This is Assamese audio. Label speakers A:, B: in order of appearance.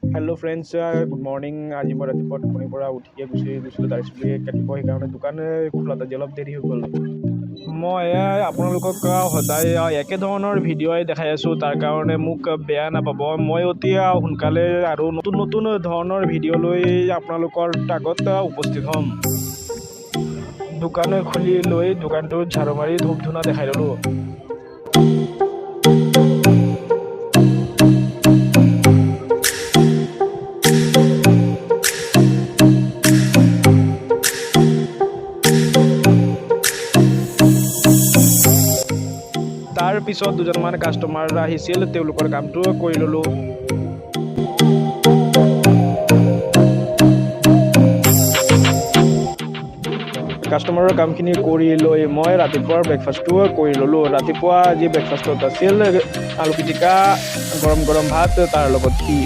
A: हेलो फ्रेंड्स गुड मॉर्निंग आज मैं रातिपुৱা টোপনিৰ পৰা উঠিয়ে গুচি গৈছিলোঁ দাড়ি চুলি কাটিব সেইকাৰণে দোকান খোলাত আজি অলপ দেৰি হৈ গ'ল মই আপোনালোকক সদায় একে ধৰণৰ ভিডিঅ'ই দেখাই আছোঁ তাৰ কাৰণে মোক বেয়া নাপাব মই অতি সোনকালে আৰু নতুন নতুন ধৰণৰ ভিডিঅ' লৈ আপোনালোকৰ আগত উপস্থিত হ'ম দোকান খুলি লৈ দোকানটো ঝাৰু মাৰি ধূপ ধূনা দেখাই ল'লোঁ তাৰ পিছত দুজনমান কাষ্টমাৰ আহিছিল তেওঁলোকৰ কামটো কৰি ল'লোঁ কাষ্টমাৰৰ কামখিনি কৰি লৈ মই ৰাতিপুৱাৰ ব্ৰেকফাষ্টটো কৰি ল'লোঁ ৰাতিপুৱা আজি ব্ৰেকফাষ্টত আছিল আলু পিটিকা গৰম গৰম ভাত তাৰ লগত ঘি